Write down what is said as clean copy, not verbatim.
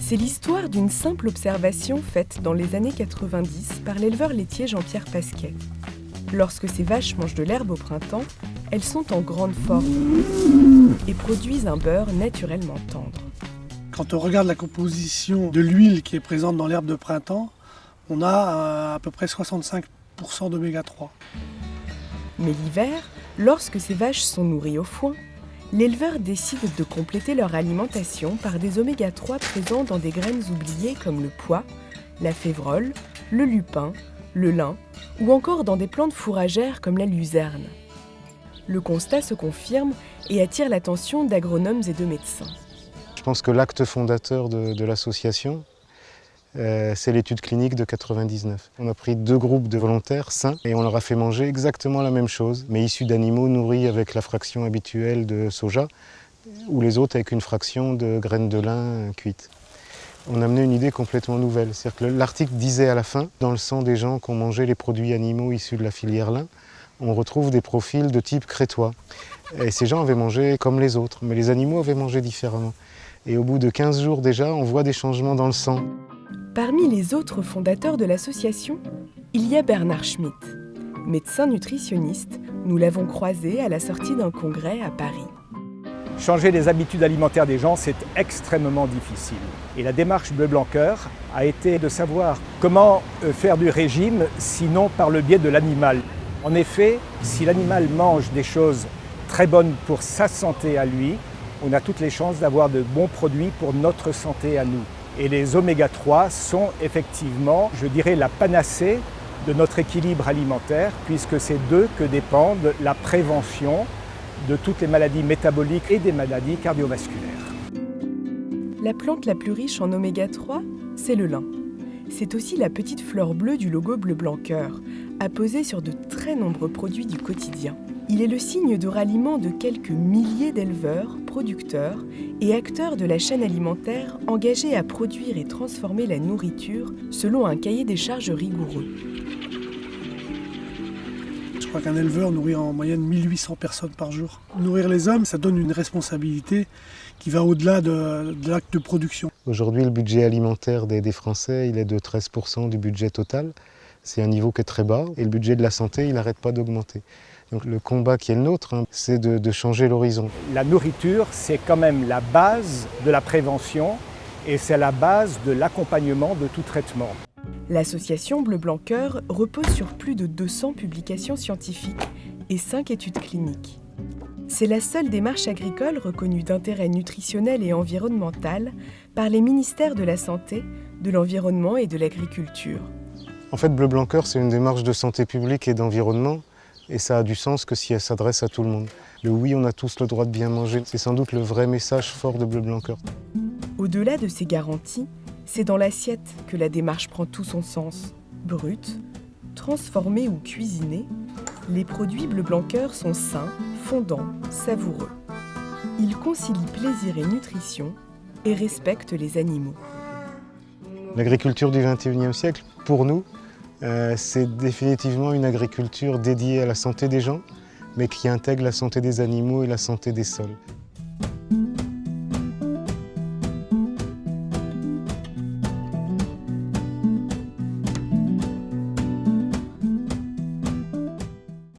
C'est l'histoire d'une simple observation faite dans les années 90 par l'éleveur laitier Jean-Pierre Pasquet. Lorsque ces vaches mangent de l'herbe au printemps, elles sont en grande forme et produisent un beurre naturellement tendre. Quand on regarde la composition de l'huile qui est présente dans l'herbe de printemps, on a à peu près 65% d'oméga 3. Mais l'hiver, lorsque ces vaches sont nourries au foin, l'éleveur décide de compléter leur alimentation par des oméga 3 présents dans des graines oubliées comme le pois, la févrole, le lupin, le lin ou encore dans des plantes fourragères comme la luzerne. Le constat se confirme et attire l'attention d'agronomes et de médecins. Je pense que l'acte fondateur de l'association, c'est l'étude clinique de 99. On a pris 2 groupes de volontaires sains et on leur a fait manger exactement la même chose, mais issus d'animaux nourris avec la fraction habituelle de soja, ou les autres avec une fraction de graines de lin cuites. On a mené une idée complètement nouvelle. C'est-à-dire que l'article disait à la fin, dans le sang des gens qui ont mangé les produits animaux issus de la filière lin, on retrouve des profils de type crétois. Et ces gens avaient mangé comme les autres, mais les animaux avaient mangé différemment. Et au bout de 15 jours déjà, on voit des changements dans le sang. Parmi les autres fondateurs de l'association, il y a Bernard Schmitt. Médecin nutritionniste, nous l'avons croisé à la sortie d'un congrès à Paris. Changer les habitudes alimentaires des gens, c'est extrêmement difficile. Et la démarche Bleu Blanc Cœur a été de savoir comment faire du régime, sinon par le biais de l'animal. En effet, si l'animal mange des choses très bonnes pour sa santé à lui, on a toutes les chances d'avoir de bons produits pour notre santé à nous. Et les oméga 3 sont effectivement, je dirais, la panacée de notre équilibre alimentaire, puisque c'est d'eux que dépendent la prévention de toutes les maladies métaboliques et des maladies cardiovasculaires. La plante la plus riche en oméga 3, c'est le lin. C'est aussi la petite fleur bleue du logo Bleu Blanc Cœur, apposée sur de très nombreux produits du quotidien. Il est le signe de ralliement de quelques milliers d'éleveurs, producteurs et acteurs de la chaîne alimentaire engagés à produire et transformer la nourriture selon un cahier des charges rigoureux. Je crois qu'un éleveur nourrit en moyenne 1800 personnes par jour. Nourrir les hommes, ça donne une responsabilité qui va au-delà de l'acte de production. Aujourd'hui, le budget alimentaire des Français, il est de 13% du budget total. C'est un niveau qui est très bas et le budget de la santé, il n'arrête pas d'augmenter. Donc le combat qui est le nôtre, c'est de changer l'horizon. La nourriture, c'est quand même la base de la prévention et c'est la base de l'accompagnement de tout traitement. L'association Bleu Blanc Cœur repose sur plus de 200 publications scientifiques et 5 études cliniques. C'est la seule démarche agricole reconnue d'intérêt nutritionnel et environnemental par les ministères de la Santé, de l'Environnement et de l'Agriculture. En fait, Bleu Blanc Cœur, c'est une démarche de santé publique et d'environnement. Et ça a du sens que si elle s'adresse à tout le monde. Le oui, on a tous le droit de bien manger, c'est sans doute le vrai message fort de Bleu Blanc Cœur. Au-delà de ces garanties, c'est dans l'assiette que la démarche prend tout son sens. Brut, transformés ou cuisinés, les produits Bleu Blanc Cœur sont sains, fondants, savoureux. Ils concilient plaisir et nutrition et respectent les animaux. L'agriculture du XXIe siècle, pour nous, c'est définitivement une agriculture dédiée à la santé des gens, mais qui intègre la santé des animaux et la santé des sols.